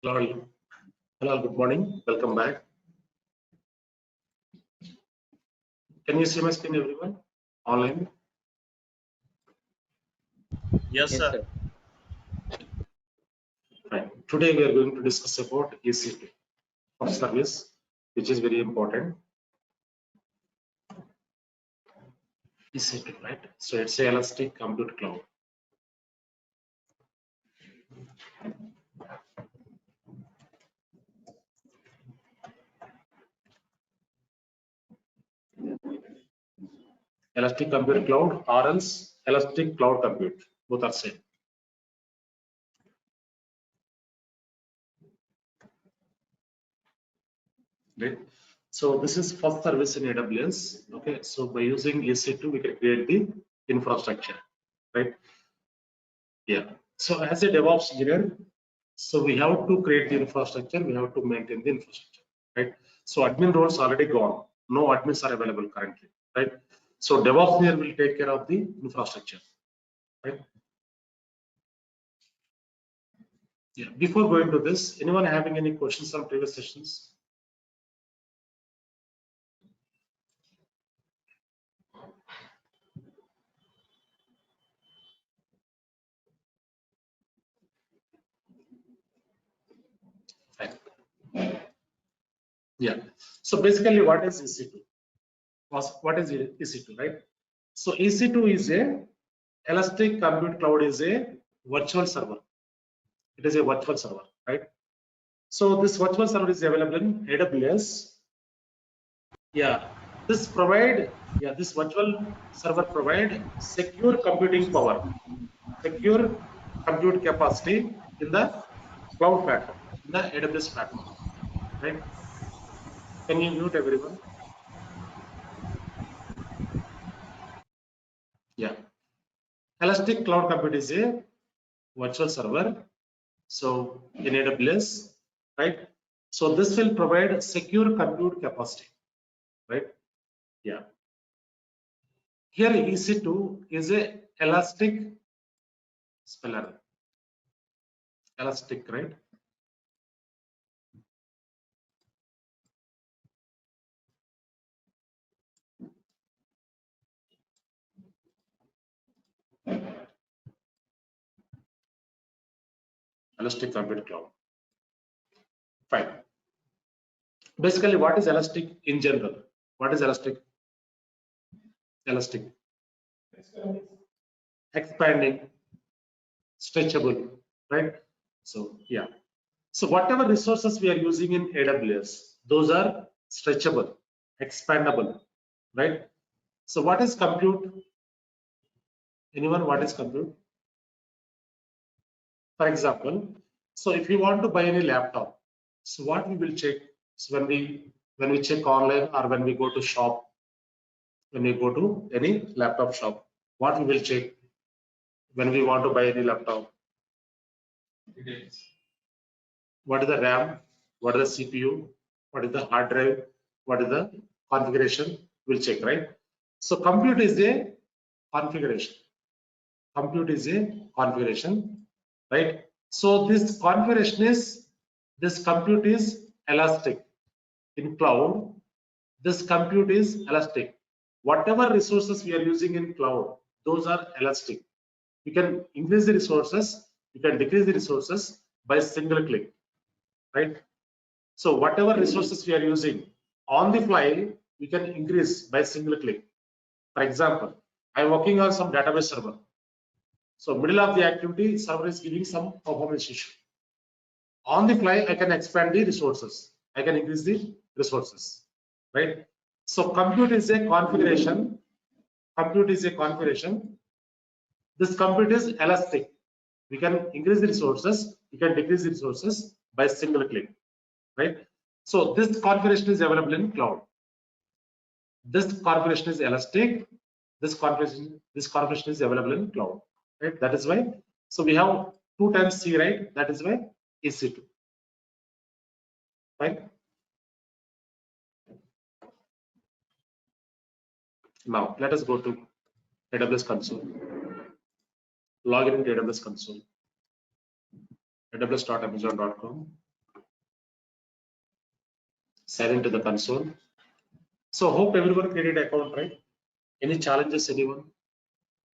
Hello, good morning. Welcome back. Can you see my screen, everyone? Online? Yes, sir. Fine. Today we are going to discuss about EC2 of service, which is very important. EC2, right? So it's a elastic compute cloud. Elastic compute cloud or else elastic cloud compute, both are same. Right? So this is first service in AWS. Okay, so by using EC2 we can create the infrastructure, right? Yeah. So as a DevOps engineer, so we have to create the infrastructure, we have to maintain the infrastructure, right? So admin roles already gone, no admins are available currently, right? So DevOps engineer will take care of the infrastructure, right? Yeah. Before going to this, anyone having any questions on previous sessions? Fine. Yeah. So basically, what is EC2? What is EC2, right? So EC2 is a elastic compute cloud, is a virtual server. It is a virtual server, right? So this virtual server is available in AWS. Yeah, this virtual server provide secure computing power, secure compute capacity in the cloud platform, in the AWS platform, right? Can you mute everyone? Yeah. Elastic Cloud Compute is a virtual server. So in AWS, right? So this will provide secure compute capacity, right? Yeah. Here EC2 is a elastic speller, elastic, right? Elastic Compute Cloud. Fine. Basically, what is elastic in general? What is elastic? Elastic. Expanding, stretchable, right? So yeah. So whatever resources we are using in AWS, those are stretchable, expandable, right? So what is compute? Anyone, what is compute? For example, so if you want to buy any laptop, so what we will check? So when we check online or when we go to shop, when we go to any laptop shop, what we will check when we want to buy any laptop? What is the RAM? What is the CPU? What is the hard drive? What is the configuration? We'll check, right? So compute is a configuration. Compute is a configuration, right? So this compute is elastic. In cloud, this compute is elastic. Whatever resources we are using in cloud, those are elastic. You can increase the resources, you can decrease the resources by single click, right? So whatever resources we are using on the fly, we can increase by single click. For example, I'm working on some database server. So middle of the activity, server is giving some performance issue. On the fly, I can expand the resources. I can increase the resources, right? So compute is a configuration. Compute is a configuration. This compute is elastic. We can increase the resources. We can decrease the resources by single click, right? So this configuration is available in cloud. This configuration is elastic. This configuration is available in cloud, right? That is why. So we have 2 times C, right? That is why EC2, right? Now let us go to AWS Console. Log in into AWS Console. aws.amazon.com. sign into the console. So hope everyone created account, right? Any challenges, anyone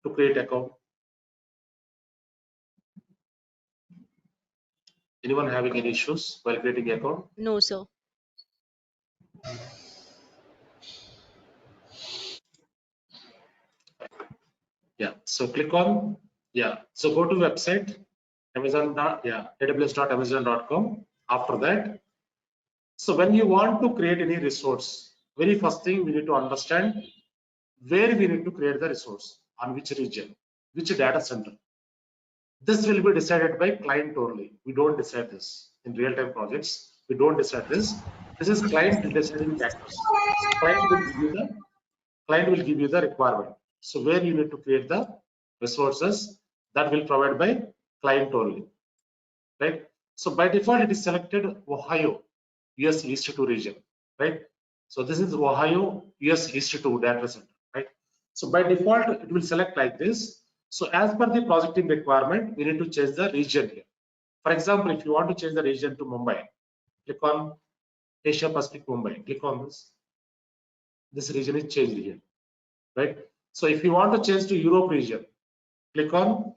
to create account? Anyone having any issues while creating account? No, sir. Yeah. So click on, yeah. So go to website, AWS.amazon.com. After that, so when you want to create any resource, very first thing we need to understand where we need to create the resource, on which region, which data center. This will be decided by client only. We don't decide this in real-time projects. We don't decide this. This is client deciding factors. So client will give you the requirement. So where you need to create the resources, that will provide by client only, right? So by default, it is selected Ohio, US East 2 region, right? So this is Ohio, US East 2 data center, right? So by default, it will select like this. So as per the project team requirement, we need to change the region here. For example, if you want to change the region to Mumbai, click on Asia Pacific Mumbai, click on this. This region is changed here, right? So if you want to change to Europe region, click on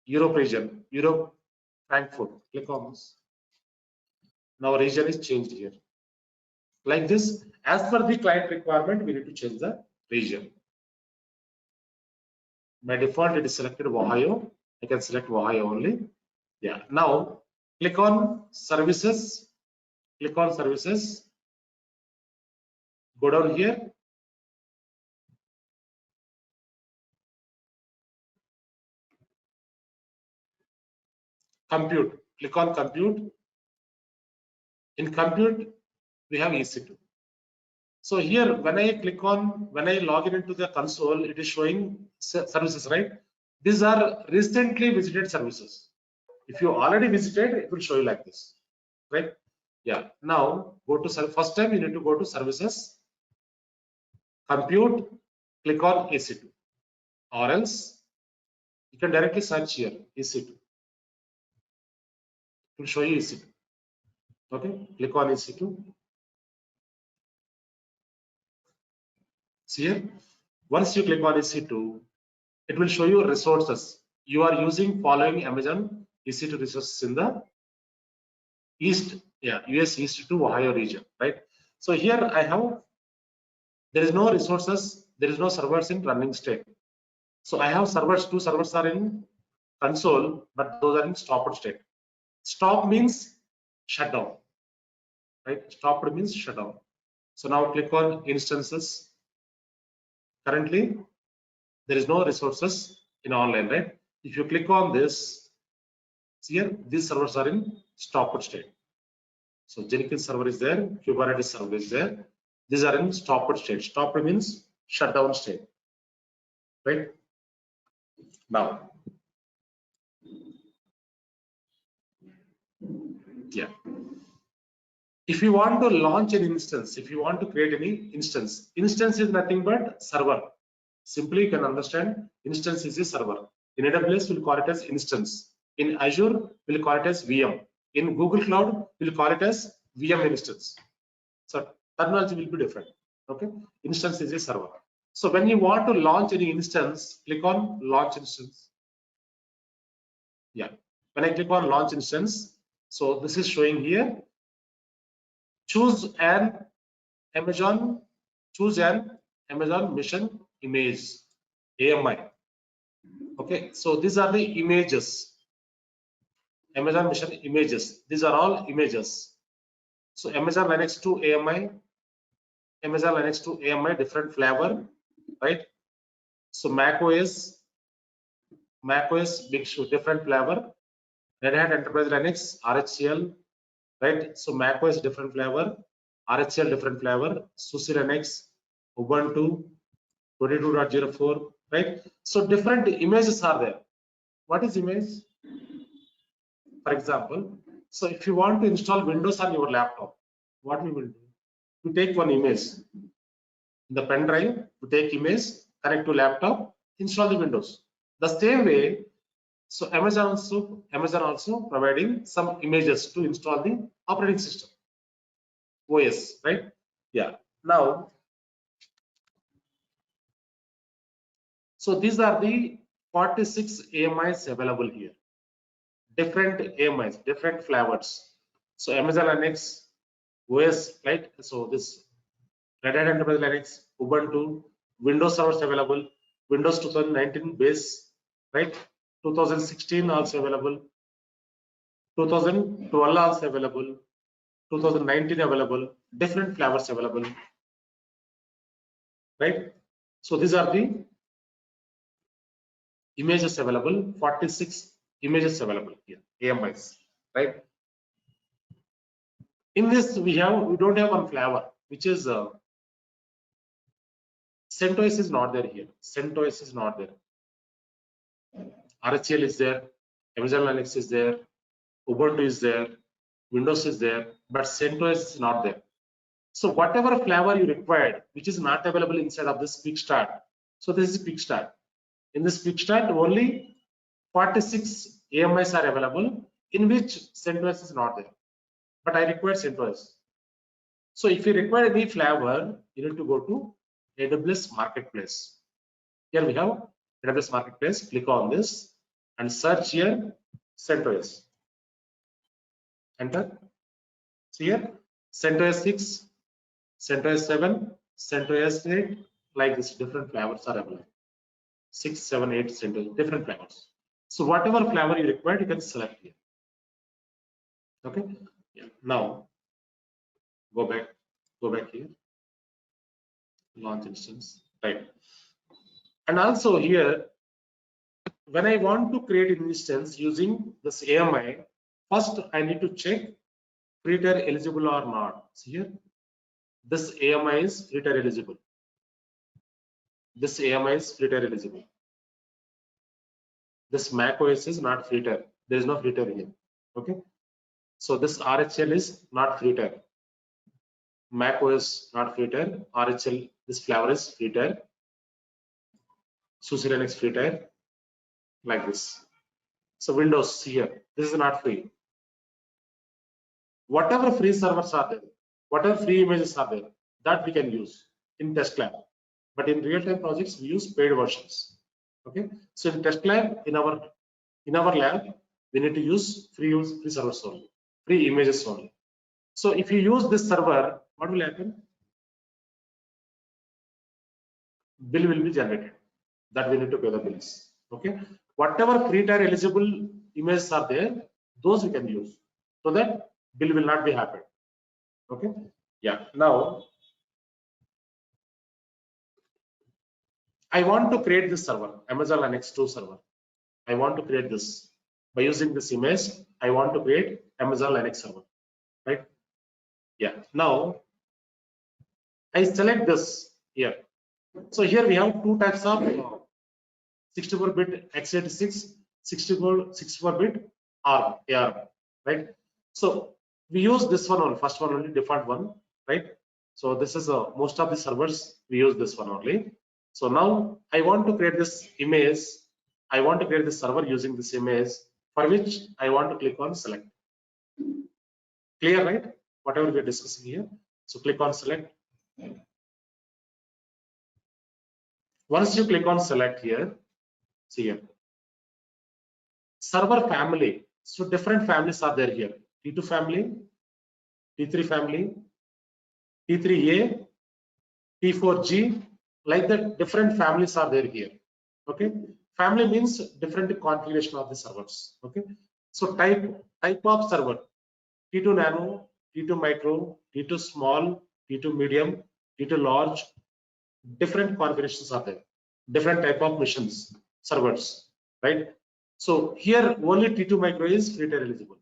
Europe region, Europe Frankfurt, click on this. Now region is changed here. Like this, as per the client requirement, we need to change the region. By default, it is selected Ohio. I can select Ohio only. Yeah. Now click on services. Click on services. Go down here. Compute. Click on compute. In compute, we have EC2. So here, when I log in into the console, it is showing services, right? These are recently visited services. If you already visited, it will show you like this, right? Yeah. Now go to first time you need to go to services, compute, click on EC2, or else you can directly search here EC2. It will show you EC2. Okay, click on EC2. See here, once you click on EC2, it will show you resources. You are using following Amazon EC2 resources in the East, yeah, US East to Ohio region, right? So here I have, there is no resources, there is no servers in running state. So I have servers, 2 servers are in console, but those are in stopped state. Stop means shutdown, right? Stopped means shutdown. So now click on instances. Currently, there is no resources in online, right? If you click on this, see here, these servers are in stopped state. So Jenkins server is there, Kubernetes server is there. These are in stopped state. Stopped means shutdown state, right? Now, yeah. If you want to launch an instance, if you want to create any instance is nothing but server. Simply you can understand instance is a server. In AWS, we'll call it as instance. In Azure, we'll call it as VM. In Google Cloud, we'll call it as VM instance. So terminology will be different. Okay, instance is a server. So when you want to launch any instance, click on launch instance. Yeah, when I click on launch instance, so this is showing here. Choose an Amazon mission image, AMI. Okay, so these are the images. Amazon mission images. These are all images. So Amazon Linux 2 AMI, Amazon Linux 2 AMI, different flavor, right? So macOS Big Sur, different flavor. Red Hat Enterprise Linux, RHCL, right? So macOS different flavor, RHCL different flavor, SUSE Linux, Ubuntu 22.04, right? So different images are there. What is image? For example, so if you want to install Windows on your laptop, what we will do? We take one image in the pen drive, we take image, connect to laptop, install the Windows. The same way, so Amazon also providing some images to install the operating system. OS, right? Yeah. Now, so these are the 46 AMIs available here. Different AMIs, different flavors. So Amazon Linux, OS, right? So this Red Hat Enterprise Linux, Ubuntu, Windows servers available, Windows 2019 base, right? 2016 also available, 2012 also available, 2019 available, different flavors available, right? So these are the images available, 46 images available here, AMIs, right? In this we don't have one flavor, which is CentOS is not there here. CentOS is not there. RHEL is there, Amazon Linux is there, Ubuntu is there, Windows is there, but CentOS is not there. So whatever flavor you required, which is not available inside of this quick start. So this is quick start. In this quick start, only 46 AMIs are available, in which CentOS is not there. But I require CentOS. So if you require any flavor, you need to go to AWS Marketplace. Here we have AWS Marketplace. Click on this and search here CentOS. Enter. See here CentOS 6, CentOS 7, CentOS 8, like this. Different flavors are available. 6, 7, 8 CentOS, different flavors. So whatever flavor you require, you can select here. Okay. Yeah. Now go back here. Launch instance. Right. And also here, when I want to create an instance using this AMI, first I need to check free tier eligible or not. See here, this AMI is free tier eligible. This AMI is free tier eligible. This Mac OS is not free tier. There is no free tier here. Okay. So this RHL is not free tier. Mac OS not free tier. RHL, this flavor is free tier. SUSE Linux free tier, like this. So Windows here, this is not free. Whatever free servers are there, whatever free images are there, that we can use in test lab. But in real-time projects, we use paid versions. Okay. So in test lab, in our lab, we need to use free servers only, free images only. So if you use this server, what will happen? Bill will be generated. That we need to pay the bills. Okay. Whatever free tier eligible images are there, those we can use, so that bill will not be happened. Okay. Yeah. Now I want to create this server, Amazon Linux 2 server. I want to create this by using this image. I want to create Amazon Linux server, right? Yeah. Now I select this here. So here we have two types of 64-bit x86, 64-bit ARM, right? So we use this one only, first one only, default one, right? So this is most of the servers we use this one only. So now I want to create this image. I want to create this server using this image, for which I want to click on select. Clear, right? Whatever we are discussing here. So click on select. Once you click on select here, see here, server family. So different families are there here. T2 family, T3 family, T3A, T4G, like that. Different families are there here. Okay. Family means different configuration of the servers. Okay. So type of server: T2 nano, T2 micro, T2 small, T2 medium, T2 large. Different configurations are there. Different type of missions, servers, right? So here only T2 micro is free tier eligible.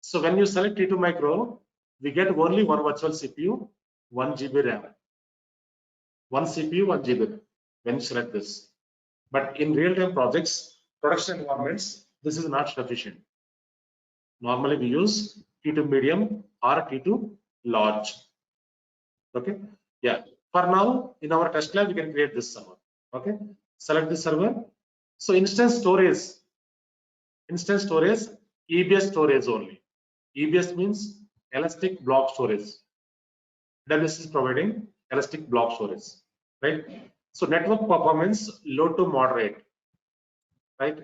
So when you select T2 micro, we get only one virtual CPU, 1 GB RAM. One CPU, 1 GB RAM when you select this. But in real-time projects, production environments, this is not sufficient. Normally we use T2 medium or T2 large. Okay. Yeah. For now, in our test lab, we can create this server. Okay. Select this server. So instance storage, EBS storage only. EBS means elastic block storage. AWS is providing elastic block storage, right? So network performance low to moderate, right?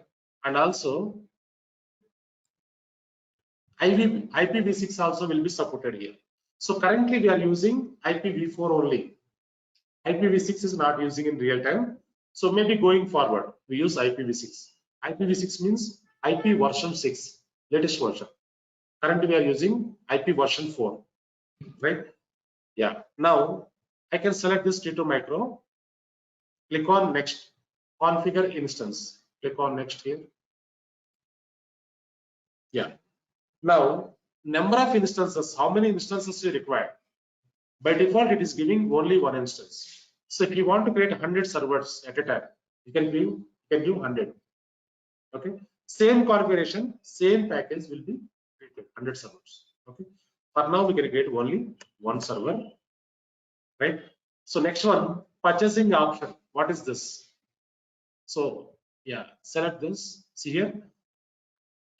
And also IPv6 also will be supported here. So currently we are using IPv4 only. IPv6 is not using in real time. So maybe going forward, we use IPv6. IPv6 means IP version 6, latest version. Currently we are using IP version 4, right? Yeah. Now I can select this T2 micro, click on next, configure instance, click on next here. Yeah. Now number of instances, how many instances you require? By default, it is giving only one instance. So if you want to create 100 servers at a time, you can give 100. Okay. Same configuration, same package will be created, 100 servers. Okay. For now, we can create only one server, right? So next one, purchasing option. What is this? So yeah, select this. See here,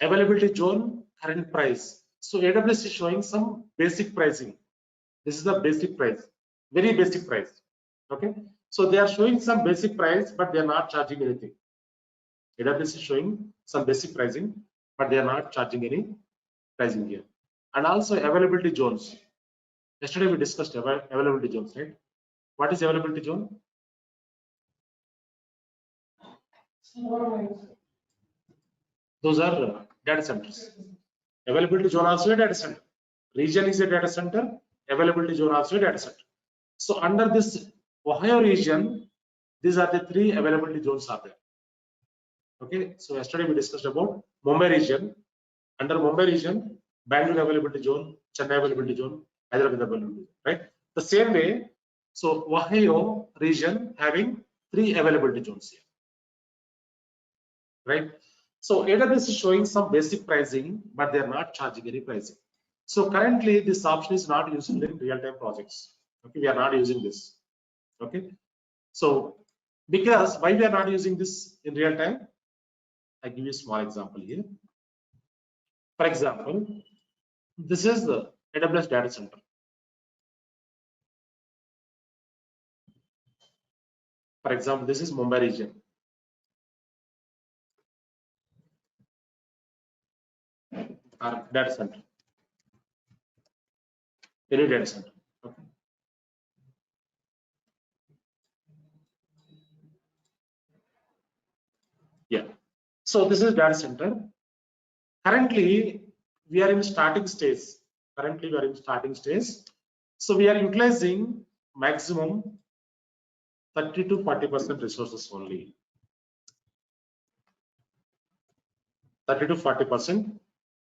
availability zone, current price. So AWS is showing some basic pricing. This is the basic price, very basic price. Okay, so they are showing some basic price, but they are not charging anything. AWS is showing some basic pricing, but they are not charging any pricing here. And also availability zones. Yesterday we discussed availability zones, right? What is availability zone? Those are data centers. Availability zone also a data center. Region is a data center. Availability zone also a data center. So under this Ohio region, these are the 3 availability zones are there. Okay, so yesterday we discussed about Mumbai region. Under Mumbai region, Bangalore availability zone, Chennai availability zone, Hyderabad availability zone, right? The same way, so Ohio region having 3 availability zones here, right? So AWS is showing some basic pricing, but they are not charging any pricing. So currently this option is not used in real-time projects. Okay, we are not using this. Okay, so because why we are not using this in real time? I give you a small example here. For example, this is the AWS data center. For example, this is Mumbai region. Our data center. Any data center. Okay. Yeah. So this is data center. Currently, we are in starting stage. Currently, we are in starting stage. So we are utilizing maximum 30 to 40% resources only. 30 to 40%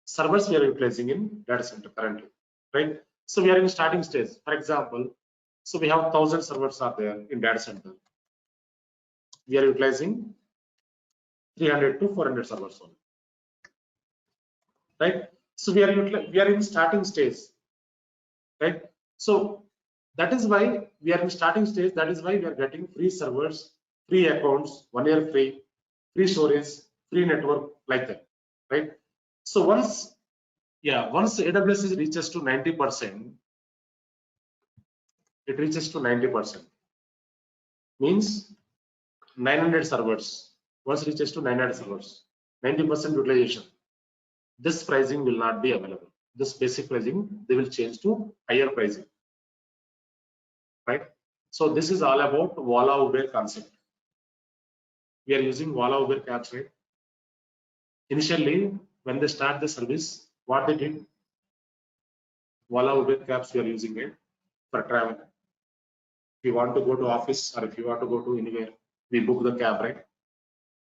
servers we are utilizing in data center currently, right? So we are in starting stage. For example, so we have 1,000 servers are there in data center. We are utilizing 300 to 400 servers only, right? So we are in starting stage, right? So that is why we are in starting stage. That is why we are getting free servers, free accounts, 1 year free storage, free network, like that, right? So once AWS reaches to 90%, it reaches to 90%, means 900 servers. Once reaches to 900 servers, 90% utilization, this pricing will not be available. This basic pricing, they will change to higher pricing, right? So this is all about Walla Uber concept. We are using Walla Uber cabs, right? Initially, when they start the service, what they did, Walla Uber cabs we are using it for travel. If you want to go to office or if you want to go to anywhere, we book the cab, right?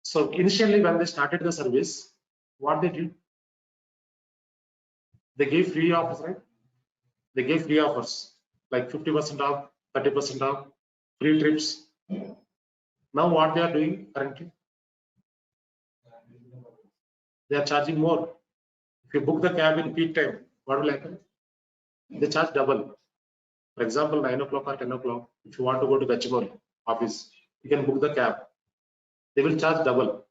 So initially when they started the service, what they did, they gave free offers, right? They gave free offers like 50% off, 30% off, free trips. Now what they are doing currently? They are charging more. If you book the cab in peak time, what will happen? They charge double. For example, 9 o'clock or 10 o'clock, if you want to go to Gachibowli office, you can book the cab. They will charge double.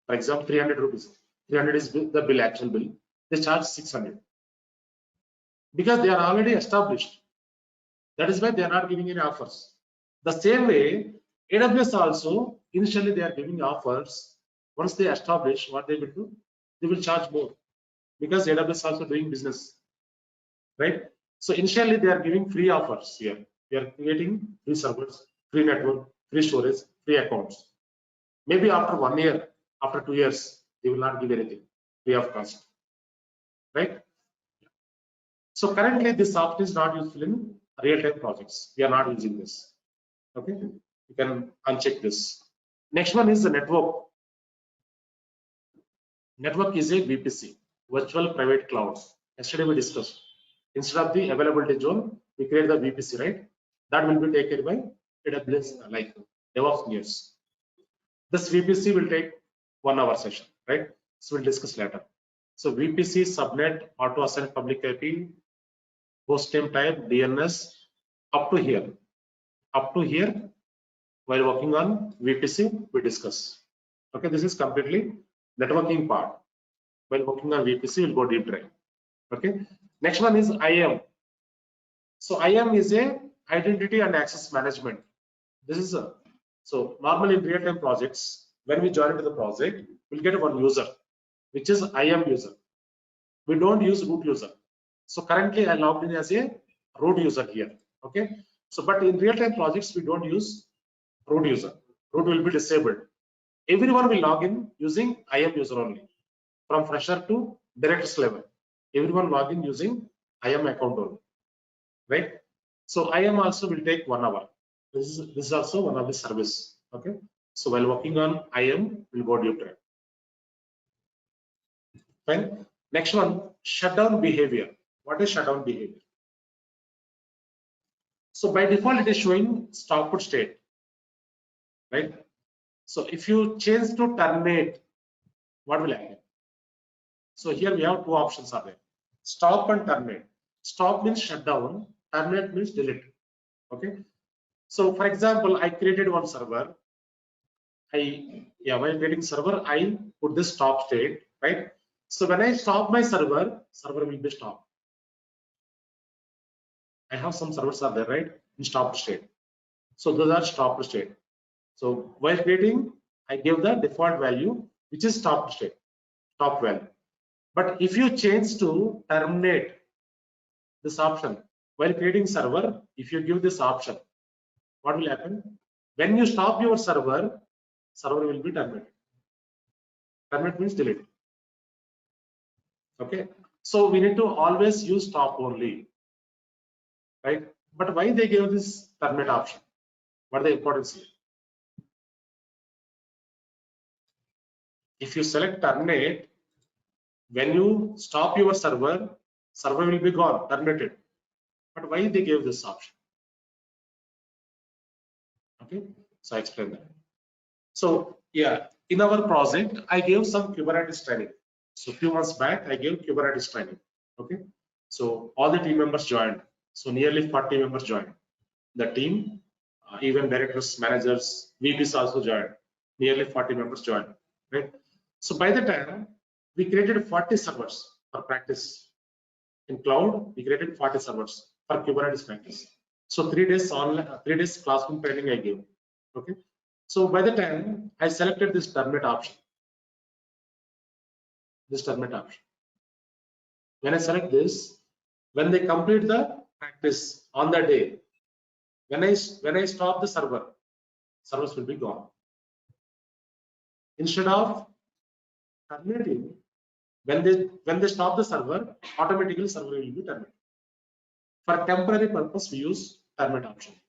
For example, 300 rupees. 300 is the bill, actual bill. They charge 600. because they are already established. That is why they are not giving any offers. The same way, AWS also, initially they are giving offers. Once they establish, what they will do? They will charge more, because AWS also doing business, right? So initially they are giving free offers here. They are creating free servers, free network, free storage, free accounts. Maybe after 1 year, after 2 years, they will not give anything free of cost, right? So currently this option is not useful in real-time projects. We are not using this. Okay, you can uncheck this. Next one is the network. Network is a VPC, virtual private clouds. Yesterday we discussed. Instead of the availability zone, we create the VPC, right? That will be taken by AWS, like DevOps News. This VPC will take 1 hour session, right? So we'll discuss later. So VPC, subnet, auto assign public IP, host name type, DNS, up to here. Up to here, while working on VPC, we discuss. Okay, this is completely networking part. While working on VPC, we'll go deep dive. Okay, next one is IAM. So IAM is a identity and access management. This is a, so normally in real-time projects, when we join into the project, we'll get one user, which is IAM user. We don't use root user. So currently I logged in as a root user here. Okay, so but in real-time projects, we don't use root user. Root will be disabled. Everyone will log in using IAM user only, from fresher to directors level. Everyone log in using IAM account only, right? So IAM also will take 1 hour. This is also one of the service. Okay, so while working on IAM, we'll go deep dive. Fine. Next one, shutdown behavior. What is shutdown behavior? So by default, it is showing stopped state, right? So if you change to terminate, what will happen? So here we have two options are there: stop and terminate. Stop means shutdown, terminate means delete. Okay. So for example, I created one server. While creating server, I put this stop state, right? So when I stop my server, server will be stopped. I have some servers are there, right? In stop state. So those are stopped state. So while creating, I give the default value, which is stopped state, stop value. But if you change to terminate, this option, while creating server, if you give this option, what will happen? When you stop your server, server will be terminated. Terminate means delete. Okay. So we need to always use stop only, right? But why they gave this terminate option? What is the importance here? If you select terminate, when you stop your server, server will be gone, terminated. But why they gave this option? Okay, so I explain that. So yeah, in our project, I gave some Kubernetes training. So a few months back, I gave Kubernetes training. Okay, so all the team members joined. So nearly 40 members joined. The team, even directors, managers, VPs also joined. Nearly 40 members joined. Right. So by the time we created 40 servers for practice in cloud, we created 40 servers for Kubernetes practice. So 3 days online, 3 days classroom training I gave. Okay. So by the time I selected this terminate option, when I select this, when they complete the practice on the day, when I stop the server, servers will be gone. Instead of terminating, when they stop the server, automatically server will be terminated. For temporary purpose, we use terminate option.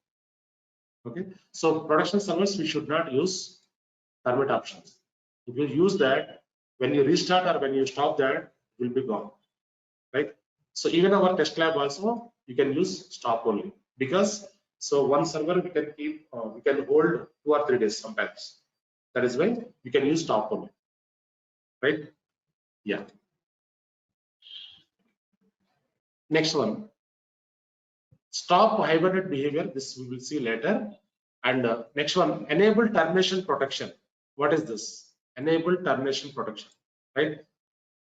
Okay, so production servers we should not use terminate options. If you use that, when you restart or when you stop that, it will be gone, right? So even our test lab also you can use stop only, because so one server we can keep we can hold 2 or 3 days sometimes. That is why we can use stop only, right? Yeah. Next one, stop hibernate behavior. This we will see later. And next one, enable termination protection. What is this? Enable termination protection, right?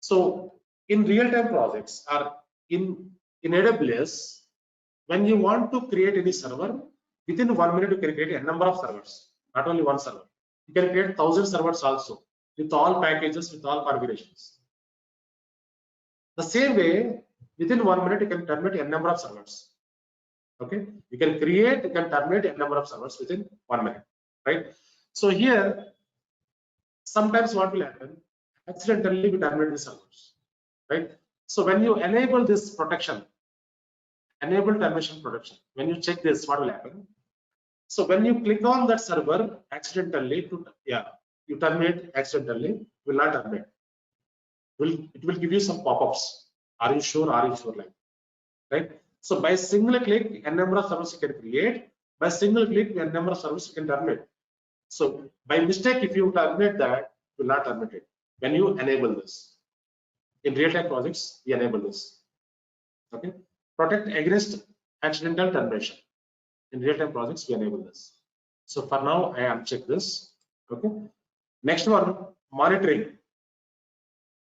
So in real-time projects or in in AWS, when you want to create any server, within 1 minute you can create a number of servers, not only one server. You can create 1,000 servers also with all packages, with all configurations. The same way, within 1 minute you can terminate a number of servers. Okay, you can create, you can terminate a number of servers within 1 minute, right? So here, sometimes what will happen? Accidentally we terminate the servers, right? So when you enable this protection, enable termination protection, when you check this, what will happen? So when you click on that server accidentally, you terminate accidentally, will not terminate. It will give you some pop-ups. Are you sure? Are you sure? Like, right? So by single click, a number of servers you can create. By single click, a number of servers you can terminate. So by mistake, if you terminate that, it will not terminate it. When you enable this, in real-time projects, we enable this. Okay, protect against accidental termination. In real-time projects, we enable this. So for now, I uncheck this. Okay. Next one, monitoring.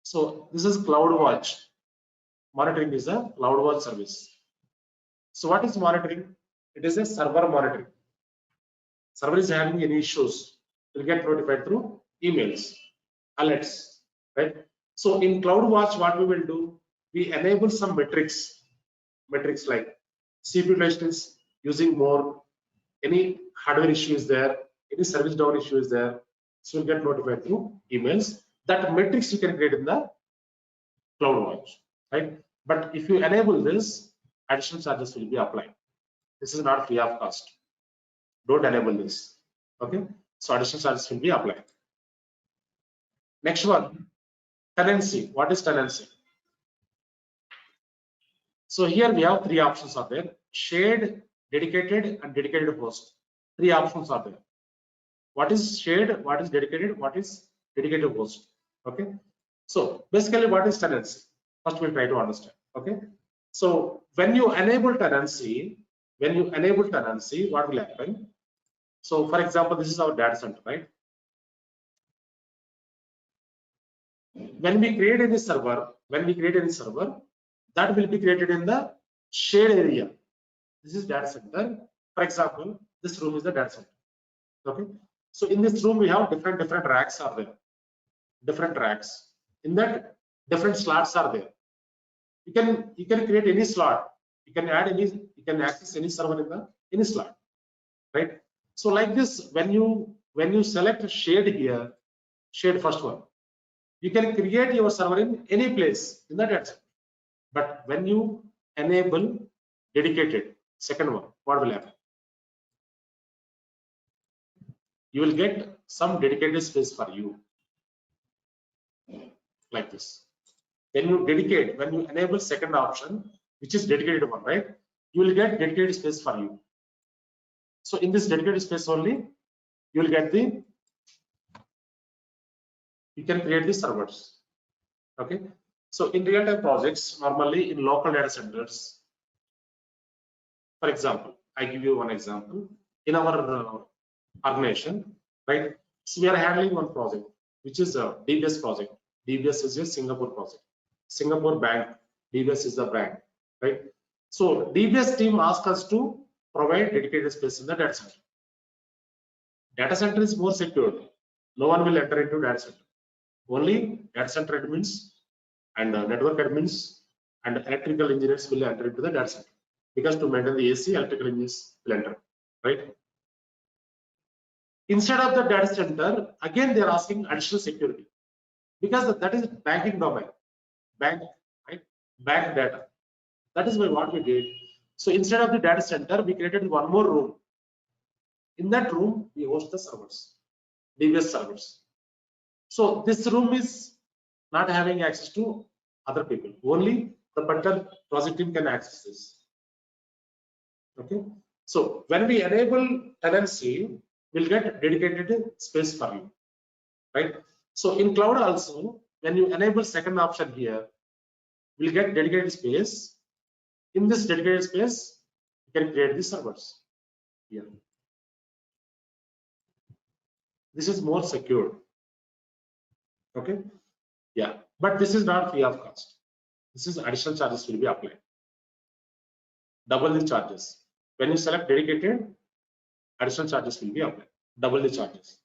So this is CloudWatch. Monitoring is a CloudWatch service. So what is monitoring? It is a server monitoring. Server is having any issues, will get notified through emails, alerts, right? So in CloudWatch, what we will do, we enable some metrics like CPU utilization is using more, any hardware issue is there, any service down issue is there, so you'll get notified through emails. That metrics you can create in the CloudWatch, right? But if you enable this, additional charges will be applied. This is not free of cost. Don't enable this. Okay, so additional charges will be applied. Next one, tenancy. What is tenancy? So here we have three options are there: shared, dedicated, and dedicated host. Three options are there. What is shared? What is dedicated? What is dedicated host? Okay. So basically, what is tenancy? First, we'll try to understand. Okay. So when you enable tenancy, what will happen? So for example, this is our data center, right? When we create any server, that will be created in the shared area. This is data center. For example, this room is the data center. Okay. So in this room, we have different racks are there. Different racks. In that, different slots are there. You can create any slot. You can add any. You can access any server in any slot, right? So like this, when you select shared here, shared first one, you can create your server in any place in the data center. But when you enable dedicated, second one, what will happen? You will get some dedicated space for you, like this. When you enable second option, which is dedicated one, right? You will get dedicated space for you. So in this dedicated space only, you will get you can create the servers. Okay. So in real-time projects, normally in local data centers, for example, I give you one example. In our organization, right? So we are handling one project, which is a DBS project. DBS is a Singapore project. Singapore bank, DBS is the bank, right? So DBS team asked us to provide dedicated space in the data center. Data center is more secure. No one will enter into data center. Only data center admins and network admins and electrical engineers will enter into the data center, because to maintain the AC, electrical engineers will enter, right? Instead of the data center, again they are asking additional security, because that is banking domain, bank, right? Bank data. That is why what we did. So instead of the data center, we created one more room. In that room, we host the servers, DBS servers. So this room is not having access to other people. Only the particular project team can access this. Okay. So when we enable tenancy, we'll get dedicated space for you, right? So in cloud also, when you enable second option here, we'll get dedicated space. In this dedicated space, you can create the servers here. This is more secure. Okay. Yeah, but this is not free of cost. This is additional charges will be applied. double the charges. When you select dedicated, additional charges will be applied, double the charges.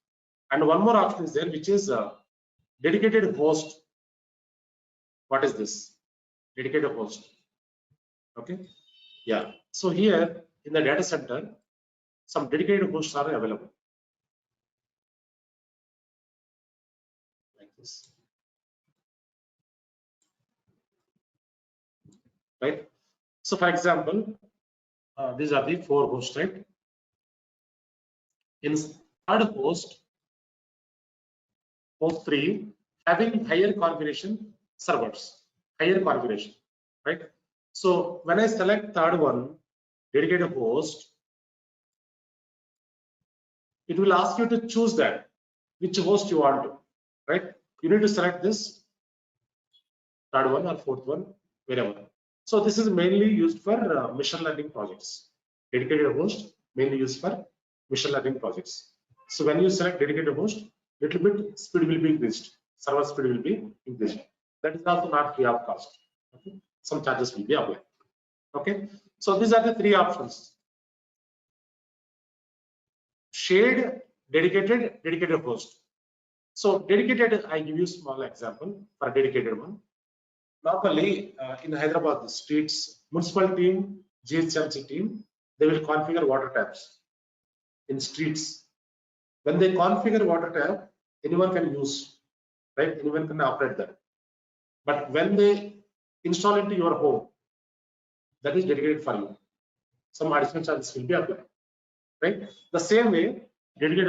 And one more option is there, which is dedicated host. What is this? Dedicated host. Okay. Yeah. So here in the data center, some dedicated hosts are available. Like this. Right. So for example, these are the 4 hosts, right? In third host 3, having higher configuration servers, higher configuration, right? So when I select third one, dedicated host, it will ask you to choose that, which host you want to, right? You need to select this third one or fourth one, wherever. So this is mainly used for machine learning projects. Dedicated host mainly used for machine learning projects. So when you select dedicated host, little bit speed will be increased, server speed will be increased. That is also not free of cost. Okay, some charges will be applied. Okay, so these are the 3 options: shared, dedicated host. So dedicated, I give you small example for dedicated one. Normally, in Hyderabad, the streets, municipal team, GHMC team, they will configure water taps in streets. When they configure water tap, anyone can use, right? Anyone can operate that. But when they install into your home, that is dedicated for you. Some additional charges will be applied, right? The same way, dedicated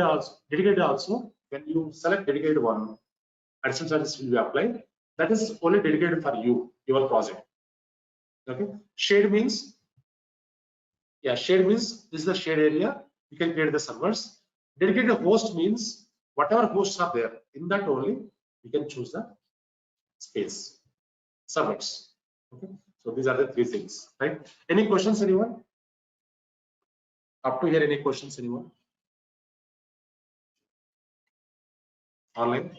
also, when you select dedicated one, additional charges will be applied. That is only dedicated for you, your project. Okay. Shared means, yeah, shared means this is the shared area. You can create the servers. Dedicated host means whatever hosts are there, in that only you can choose the space, servers. Okay. So these are the 3 things, right? Any questions, anyone? Up to here, any questions, anyone? Online?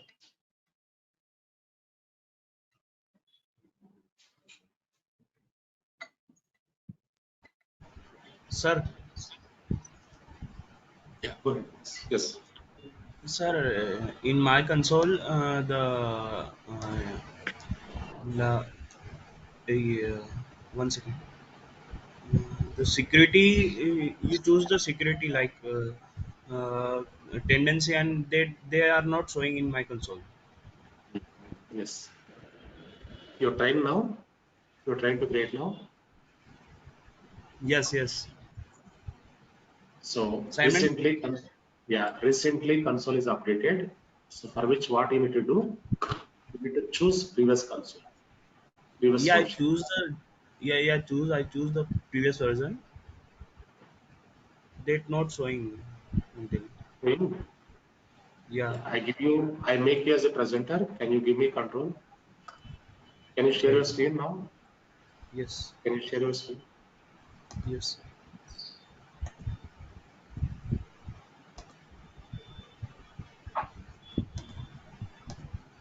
Sir, Yeah, go ahead. Yes. sir, in my console, the uh, one second. The security, you choose the security like tendency, and they are not showing in my console. Yes. You're trying now? You're trying to create now? Yes, yes. So Simon, recently, yeah, recently console is updated. So for which what you need to do? You need to choose previous console, previous yeah, I version. choose the I choose the previous version. That not showing until Hmm. yeah, Yeah, I make you as a presenter. Can you give me control? Can you share yeah, your yeah. screen now? Yes, Can you share your screen? yes.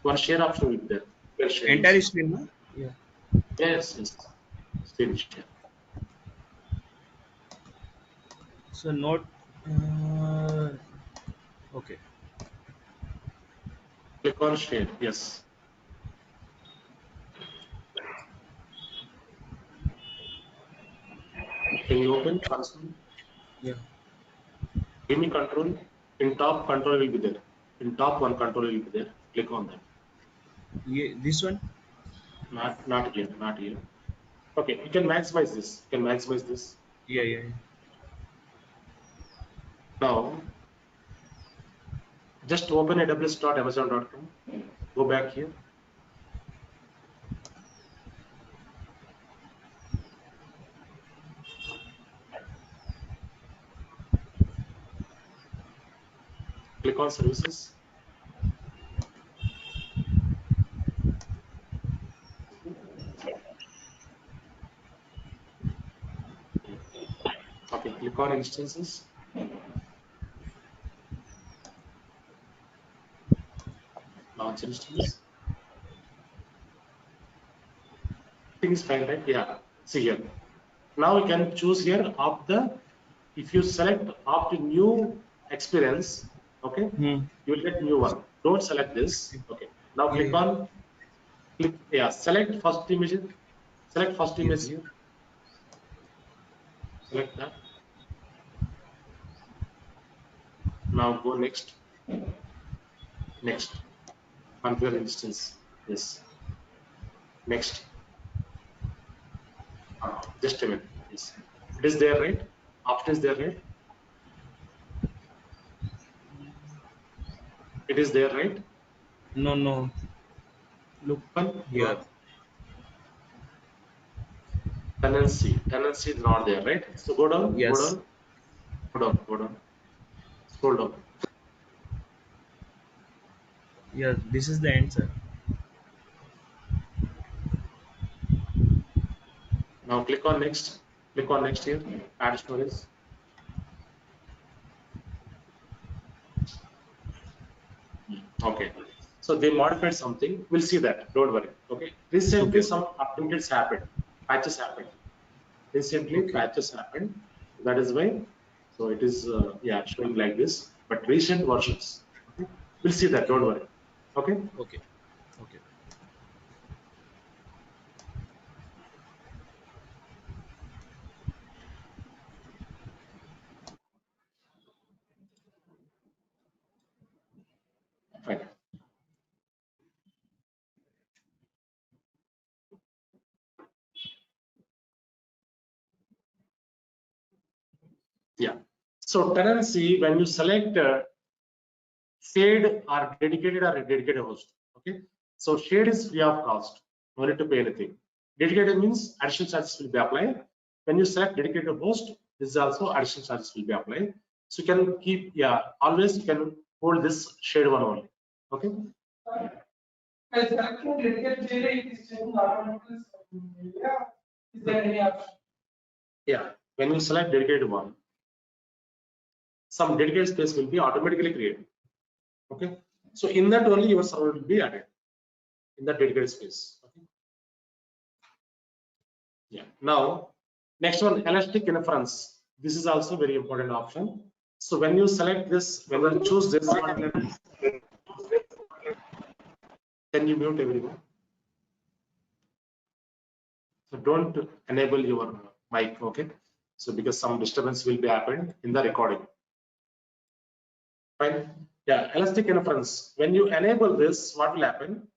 One share option will be there. You can share your Entire screen. screen, no? Yeah. Yes, yes. Screen share. So not uh, okay. Click on share. Yes. Can you open console? Yeah. Give me control. In top, control will be there. In top, one control will be there. Click on that. Yeah, this one. Not here. Not here. Okay. You can maximize this. You can maximize this. Yeah, yeah, Now, just open aws.amazon.com. Go back here. Click on services. Okay. Click on instances. Launch instance. Thing is fine, right? Yeah. See here. Now you can choose here of the, if you select opt new experience, okay, you will get new one. Don't select this. Okay. Now click Yeah. on, select first image. Select first image Yes. here. Select that. Now go next. Next. Configure instance. Yes. Next. Just a minute. Yes. It is there, right? Option is there, right? It is there, right? No, no. Look Open here. your tenancy. Tenancy is not there, right? So go down, go Yes. down, go down, go down. Scroll down. Yeah. This is the answer. Now click on next. Click on next here. Add storage. Okay. So they modified something. We'll see that. Don't worry. Okay. Recently, Okay. some updates happened. Patches happened. Recently, Okay. patches happened. That is why. So it is showing like this. But recent versions. Okay. We'll see that. Don't Okay. worry. Okay. Okay. Okay. Fine. Yeah. So tenancy, when you select shared or dedicated host. Okay. So shared is free of cost. No need to pay anything. Dedicated means additional charges will be applied. When you select dedicated host, this is also additional charges will be applied. So you can keep, always you can hold this shared one only. Okay. Is there any option? Yeah. When you select dedicated one, some dedicated space will be automatically created. Okay. So in that only your server will be added in that dedicated space. Okay. Yeah. Now, next one, elastic inference. This is also very important option. So when you select this, when you choose this one, can you mute everyone? So don't enable your mic, okay? So because some disturbance will be happened in the recording. Fine. Yeah, elastic inference. When you enable this, what will happen?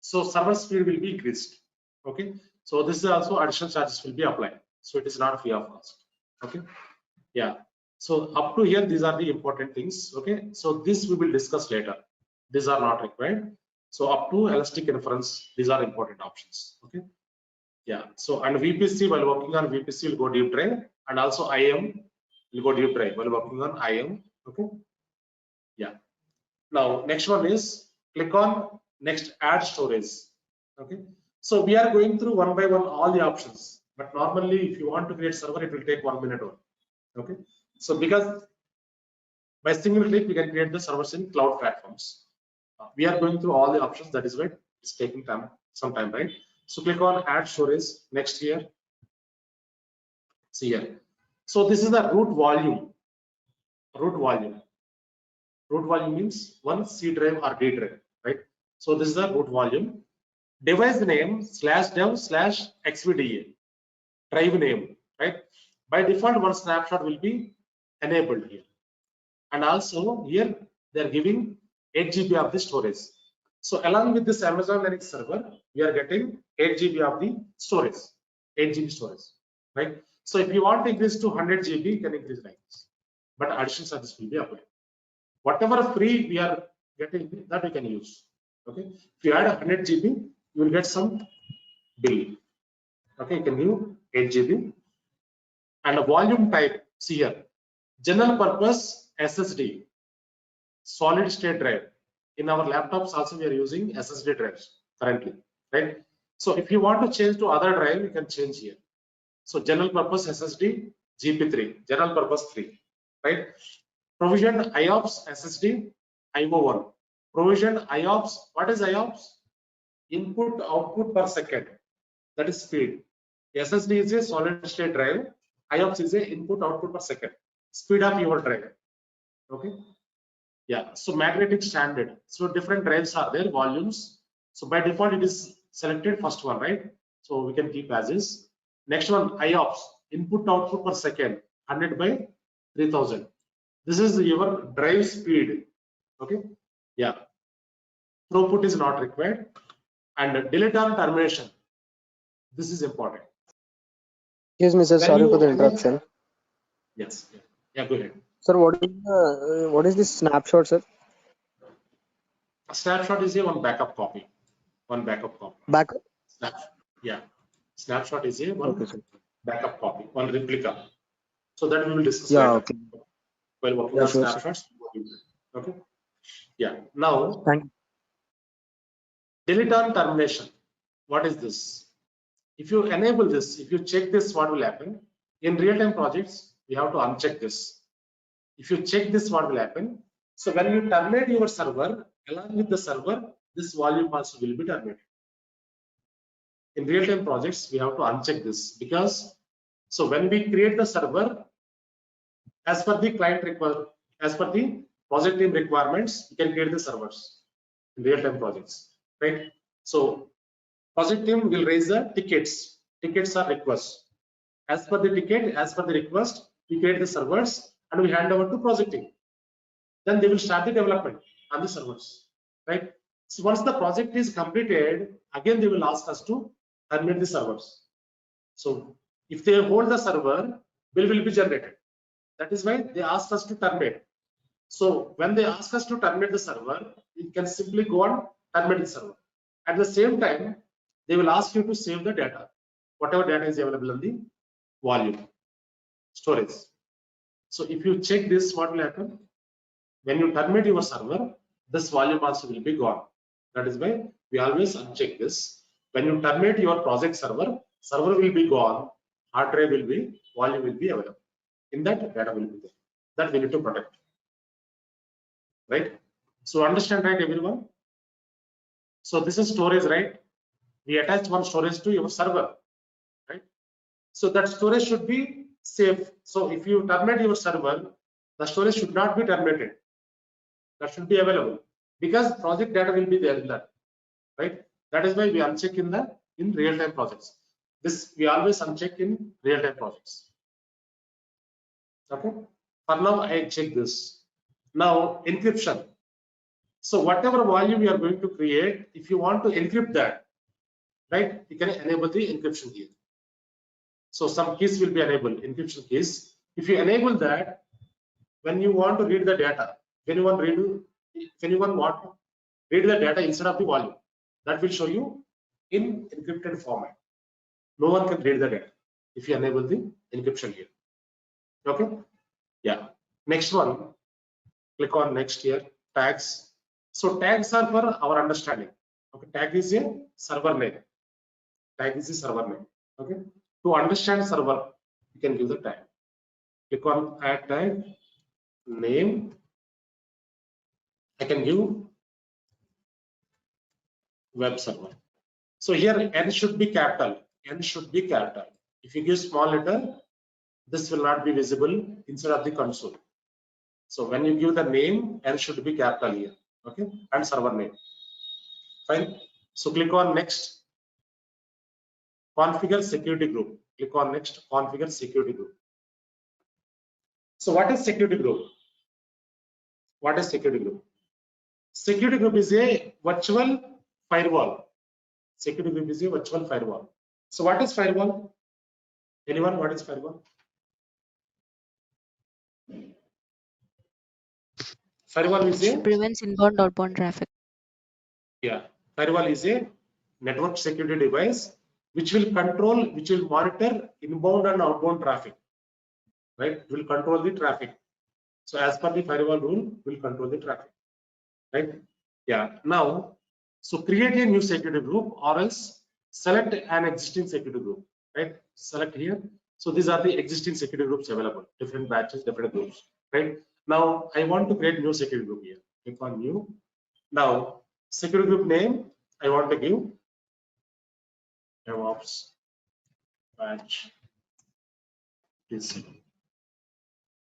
So server speed will be increased. Okay. So this is also additional charges will be applied. So it is not free of cost. Okay. Yeah. So up to here, these are the important things. Okay. So this we will discuss later. These are not required. So up to elastic inference, these are important options. Okay. Yeah. So and VPC, while working on VPC, will go deep dive, and also IAM will go deep dive while working on IAM. Okay. Yeah. Now next one is click on next add storage. Okay. So we are going through one by one all the options. But normally, if you want to create server, it will take 1 minute only. Okay. So because by single click, we can create the servers in cloud platforms. We are going through all the options. That is why it's taking time, some time, right? So click on add storage. Next here. See here. So this is the root volume. Root volume. Root volume means one C drive or D drive, right? So this is the root volume. Device name /dev/xvda. Drive name, right? By default, one snapshot will be enabled here. And also here they are giving 8 GB of the storage. So along with this Amazon Linux server, we are getting 8 GB of the storage, 8 GB storage, right? So if you want to increase to 100 GB, you can increase like this, but additional charges will be applied. Whatever free we are getting, that we can use. Okay, if you add 100 GB, you will get some bill. Okay, you can give 8 GB and a volume type. See here, general purpose SSD. Solid state drive. In our laptops also we are using SSD drives currently, right? So if you want to change to other drive, you can change here. So general purpose SSD GP3, general purpose 3, right? Provision IOPS SSD IO1. Provision IOPS. What is IOPS? Input output per second. That is speed. SSD is a solid state drive. IOPS is a input output per second. Speed of your drive. Okay. Yeah. So magnetic standard. So different drives are there, volumes. So by default it is selected first one, right? So we can keep as is. Next one, IOPS, input output per second, 100 by 3000. This is your drive speed. Okay. Yeah. Throughput is not required. And delete on termination. This is important. Excuse me, sir. When Sorry you for the interruption. Yes. Yeah, go ahead. Sir, what is this snapshot, sir? A snapshot is a one backup copy. One backup copy. Backup? Yeah. Snapshot is a one Okay, sir. backup copy, one replica. So that we will discuss Yeah, later okay. while working Yeah, on sure, sir. snapshots. Okay. Yeah. Now, Thank you. delete on termination. What is this? If you enable this, if you check this, what will happen? In real-time projects, we have to uncheck this. If you check this, what will happen? So when you terminate your server, along with the server, this volume also will be terminated. In real-time projects, we have to uncheck this because so when we create the server, as per the client require, as per the project team requirements, we can create the servers in real-time projects, right? So project team will raise the tickets. Tickets are requests. As per the ticket, as per the request, we create the servers and we hand over to project team. Then they will start the development on the servers, right? So once the project is completed, again they will ask us to terminate the servers. So if they hold the server, bill will be generated. That is why they ask us to terminate. So when they ask us to terminate the server, you can simply go and terminate the server. At the same time, they will ask you to save the data, whatever data is available in the volume storage. So if you check this, what will happen? When you terminate your server, this volume also will be gone. That is why we always uncheck this. When you terminate your project server, server will be gone, hard drive will be, volume will be available. In that, data will be there. That we need to protect. Right? So understand, right, everyone? So this is storage, right? We attach one storage to your server, right? So that storage should be safe. So if you terminate your server, the storage should not be terminated. That should be available because project data will be there in that, right? That is why we uncheck in real-time projects. This we always uncheck in real-time projects. Okay. For now, I check this. Now encryption. So whatever volume you are going to create, if you want to encrypt that, right, you can enable the encryption here. So some keys will be enabled, encryption keys. If you enable that, when you want to read the data, when you want to read the data instead of the volume, that will show you in encrypted format. No one can read the data if you enable the encryption here. Okay. Yeah. Next one. Click on next here. Tags. So tags are for our understanding. Okay. Tag is a server name. Tag is a server name. Okay. To understand server, you can give the tag. Click on add tag. Name. I can give web server. So here N should be capital. N should be capital. If you give small letter, this will not be visible inside of the console. So when you give the name, N should be capital here. Okay, and server name. Fine. So click on next. Configure security group. Click on next. Configure security group. So what is security group? What is security group? Security group is a virtual firewall. Security group is a virtual firewall. So what is firewall? Anyone? What is firewall? Firewall is a prevents inbound outbound traffic. Yeah, firewall is a network security device which will monitor inbound and outbound traffic. Right? It will control the traffic. So as per the firewall rule, will control the traffic. Right? Yeah. Now, so create a new security group or else select an existing security group. Right? Select here. So these are the existing security groups available. Different batches, different groups. Right? Now I want to create new security group here. Click on new. Now security group name I want to give DevOps batch TCP.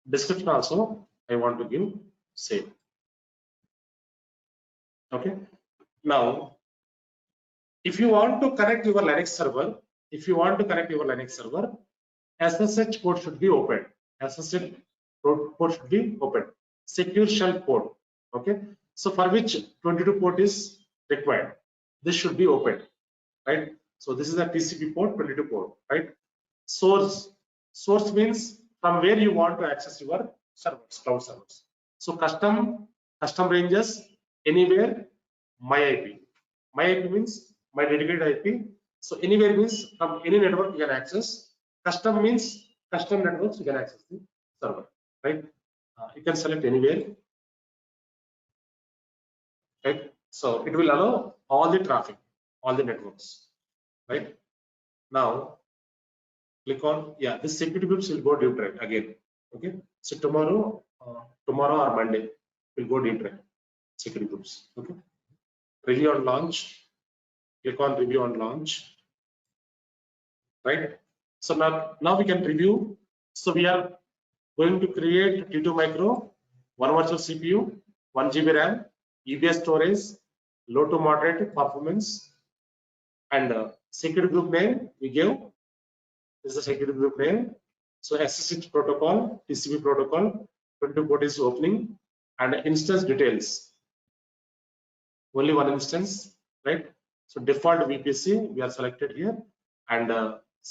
Description also I want to give same. Okay. Now, if you want to connect your Linux server, SSH port should be open. SSH port should be open. Secure shell port. Okay. So for which 22 port is required. This should be open, right? So this is a TCP port, 22 port, right? Source means from where you want to access your servers, cloud servers. So custom ranges anywhere my IP. My IP means my dedicated IP. So anywhere means from any network you can access. Custom means custom networks you can access the server, right? You can select anywhere, right? So it will allow all the traffic, all the networks, right? Now click on, yeah, this security groups will go deep dive again. Okay, so tomorrow or Monday we'll go deep dive security groups. Okay, review on launch. Click on review on launch, right? So now we can review. So we are going to create T2 micro, one virtual CPU, 1 GB RAM, EBS storage, low to moderate performance, and security group name we gave. This is the security group name. So SSH protocol, TCP protocol, 22 port is opening, and instance details. Only one instance, right? So default VPC we are selected here, and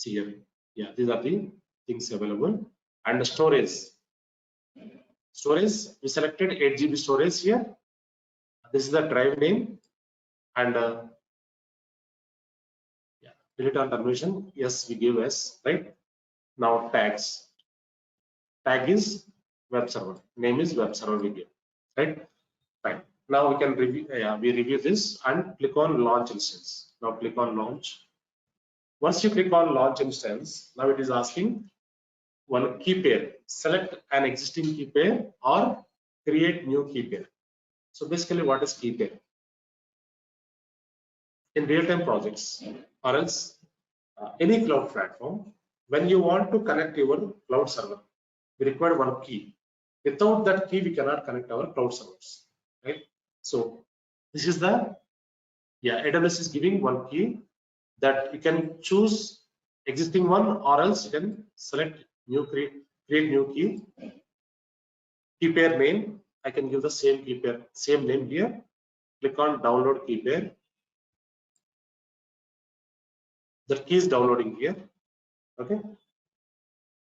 here, yeah, these are the things available. And the storage we selected 8 GB storage here. This is the drive name, and yeah, delete on termination. Yes, we give S, right? Now tags. Tag is web server. Name is web server we give, right? Right. Now we can review. We review this and click on launch instance. Now click on launch. Once you click on launch instance, now it is asking one key pair. Select an existing key pair or create new key pair. So basically, what is key pair? In real-time projects or else any cloud platform, when you want to connect your cloud server, we require one key. Without that key, we cannot connect our cloud servers, right? So this is the, yeah, AWS is giving one key that you can choose existing one, or else you can select new, create new key. Key pair name, I can give the same key pair, same name here. Click on download key pair. The key is downloading here. Okay,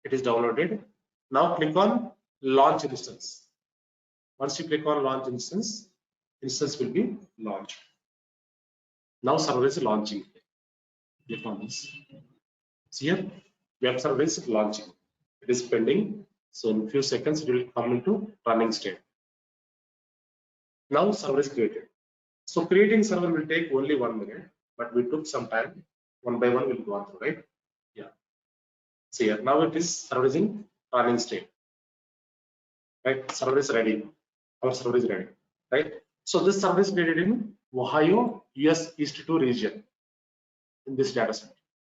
it is downloaded. Now click on launch instance. Once you click on launch instance will be launched. Now server is launching. Click on this. See here, web server is launching. It is pending. So in a few seconds it will come into running state. Now server is created. So creating server will take only 1 minute, but we took some time. One by one we'll go on through, right? Yeah. See here, now it is server is in running state. Right, server is ready. Our server is ready, right? So this server is created in Ohio, US EC2 region in this data set,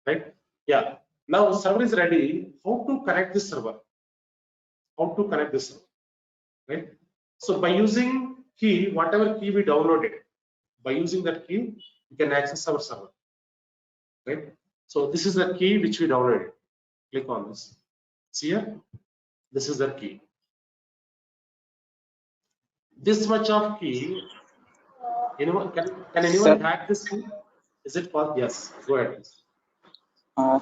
right? Yeah. Now server is ready. How to connect this server? Right? So by using key, whatever key we downloaded, by using that key, we can access our server, right? So this is the key which we downloaded. Click on this. See here, this is the key. This much of key, anyone can anyone hack this key? Is it possible? Yes, go ahead.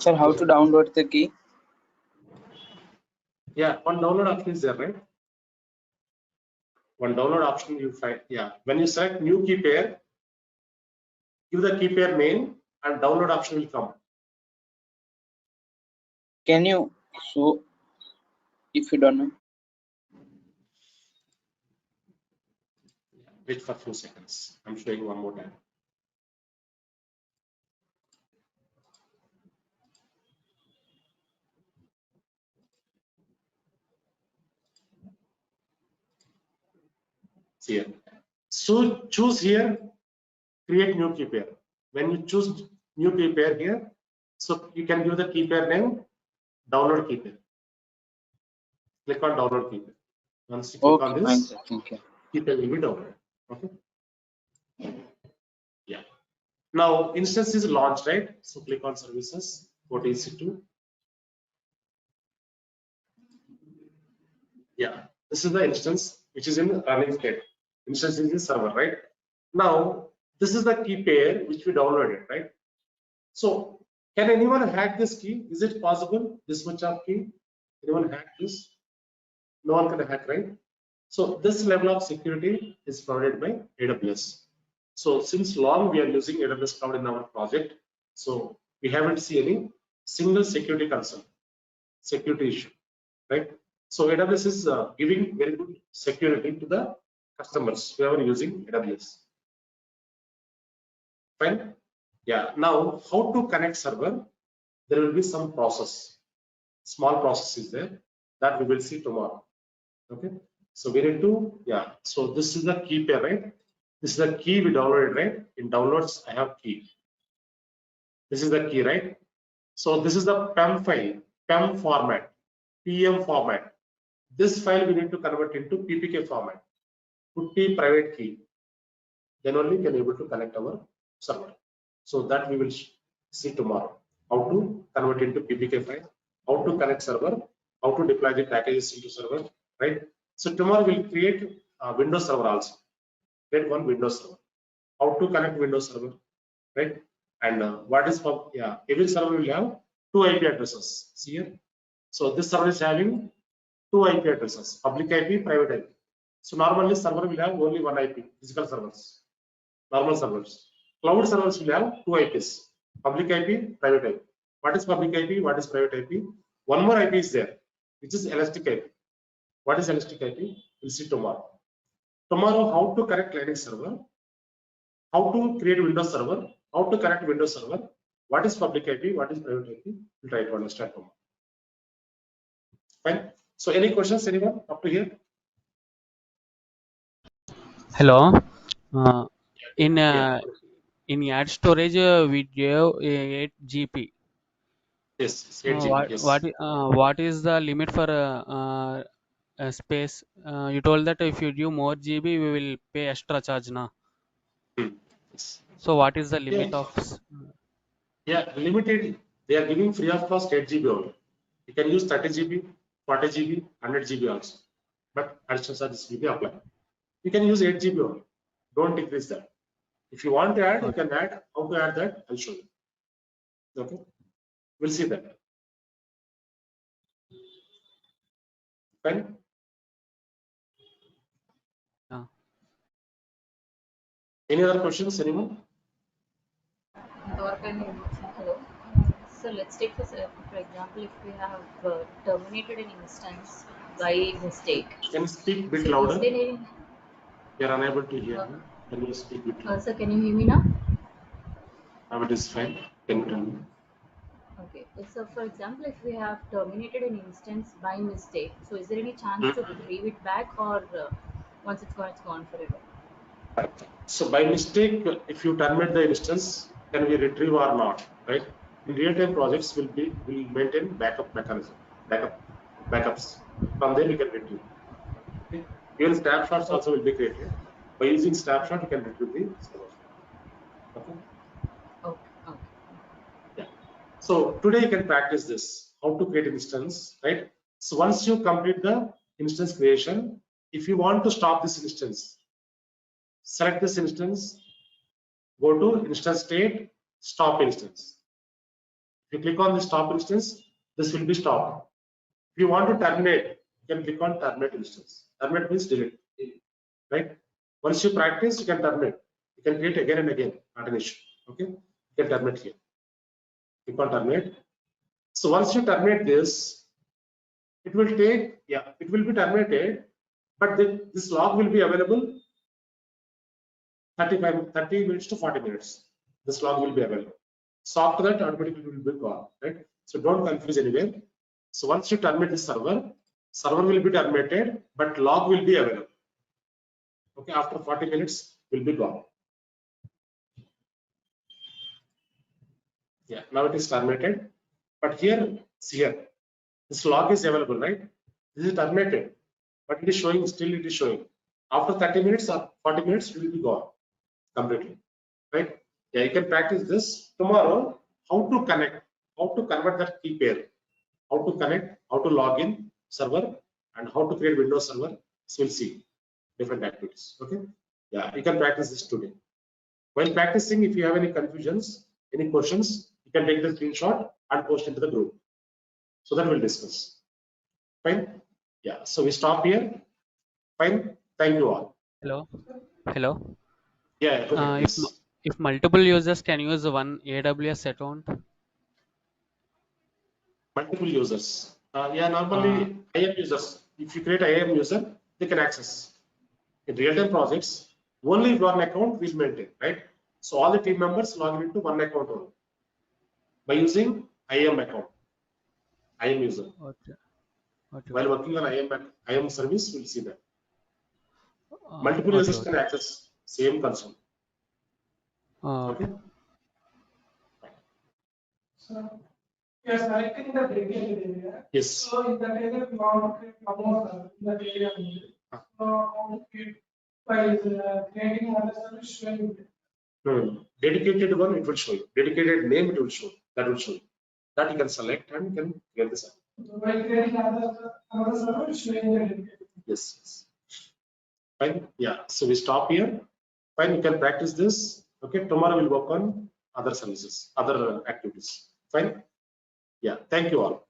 Sir, how to download the key? Yeah, one download option is there, right? One download option you find. Yeah, when you select new key pair, give the key pair name and download option will come. Can you show if you don't know? Wait for a few seconds. I'm showing one more time. See here. So choose here, create new key pair. When you choose new key pair here, So you can give the key pair name, download key pair. Click on download key pair. Once you click Okay, on fine, this, sir. Thank you. key pair will be downloaded. Okay. Yeah. Now instance is launched, right? So click on services, go to EC2. Yeah, this is the instance which is in running state. Instance is in server, right? Now this is the key pair which we downloaded, right? So can anyone hack this key? Is it possible? This much of key? Anyone hack this? No one can hack, right? So this level of security is provided by AWS. So since long we are using AWS cloud in our project, so we haven't seen any single security concern, security issue, right? So AWS is giving very good security to the customers who are using AWS. Fine. Yeah. Now, how to connect server? There will be some process, small process is there that we will see tomorrow. Okay. So we need to, yeah. So this is the key pair, right? This is the key we downloaded, right? In downloads, I have key. This is the key, right? So this is the PEM file, PEM format, PM format. This file we need to convert into PPK format. Put the private key. Then only can able to connect our server. So that we will see tomorrow. How to convert into PPK file, how to connect server, how to deploy the packages into server, right? So tomorrow we'll create a Windows server also. Create one Windows server. How to connect Windows server, right? And what is for, yeah, every server will have 2 IP addresses. See here. So this server is having 2 IP addresses, public IP, private IP. So normally server will have only one IP, physical servers, normal servers. Cloud servers will have 2 IPs, public IP, private IP. What is public IP? What is private IP? One more IP is there, which is elastic IP. What is elastic IP? We'll see tomorrow. Tomorrow, how to connect Linux server, how to create Windows server, how to connect Windows server, what is public IP, what is private IP, we'll try to understand tomorrow. Fine. So any questions, anyone up to here? Hello. Uh, in Yeah. in add storage, we gave 8 GB. Yes, 8 GB. Yes. What is the limit for space? You told that if you give more GB, we will pay extra charge now. Yes. So what is the Yeah. limit of? Yeah, limited. They are giving free of cost 8 GB only. You can use 30 GB, 40 GB, 100 GB also. But additional charges will be applied. You can use 8 GB only. Don't decrease that. If you want to add, you can add. How to add that? I'll show you. Okay. We'll see that. Fine. Any other questions, anyone? Hello. So let's take this, for example, if we have terminated an instance by mistake. Can you speak a bit So louder? is there any, We are unable to hear you. Can you speak a bit louder? sir, can you hear me now? Now it is fine. Can you tell me? Okay. So for example, if we have terminated an instance by mistake, so is there any chance to retrieve it back, or once it's gone forever? So by mistake, if you terminate the instance, can we retrieve or not? Right? In real-time projects, will maintain backup mechanism, backups. From there, you can retrieve. Okay? Even snapshots also will be created. By using snapshot, you can retrieve the server. Okay. Okay. Yeah. So today you can practice this. How to create an instance, right? So once you complete the instance creation, if you want to stop this instance, select this instance, go to instance state, stop instance. If you click on the stop instance, this will be stopped. If you want to terminate, you can click on terminate instance. Terminate means delete, right? Once you practice, you can terminate. You can create again and again, not an issue. Okay, you can terminate here. Click on terminate. So once you terminate this, it will take, yeah, it will be terminated, but this log will be available 30 minutes to 40 minutes. This log will be available. So after that, automatically will be gone, right? So don't confuse anywhere. So once you terminate the server will be terminated, but log will be available. Okay, after 40 minutes will be gone. Yeah, now it is terminated. But here, see here, this log is available, right? This is terminated, but it is showing, still it is showing. After 30 minutes or 40 minutes, it will be gone completely, right? Yeah, you can practice this tomorrow. How to connect, how to convert that key pair, how to connect, how to log in server, and how to create Windows server. So we'll see different activities. Okay. Yeah, you can practice this today. While practicing, if you have any confusions, any questions, you can take the screenshot and post into the group. So that we'll discuss. Fine. Yeah. So we stop here. Fine. Thank you all. Hello. Hello. Yeah. Go ahead, If please. if multiple users can use one AWS account, Multiple users. Yeah. Normally, IAM users. If you create IAM user, they can access. In real-time projects, only one account will maintain, right? So all the team members log into one account only by using IAM account, IAM user. okay. Okay. While working on IAM service, we'll see that. Multiple Okay. users can access same console. Okay. Okay. So we are selecting the dedicated area. Yes. So in that area, we want to create one more server in that area only. So how to create by creating another service showing it. Dedicated one, it will show you. Dedicated name, it will show. That will show you. That you can select and you can get the server. So by creating another server showing the dedicated. Yes. Fine. Yeah. So we stop here. Fine. You can practice this. Okay. Tomorrow we'll work on other services, other activities. Fine. Yeah. Thank you all.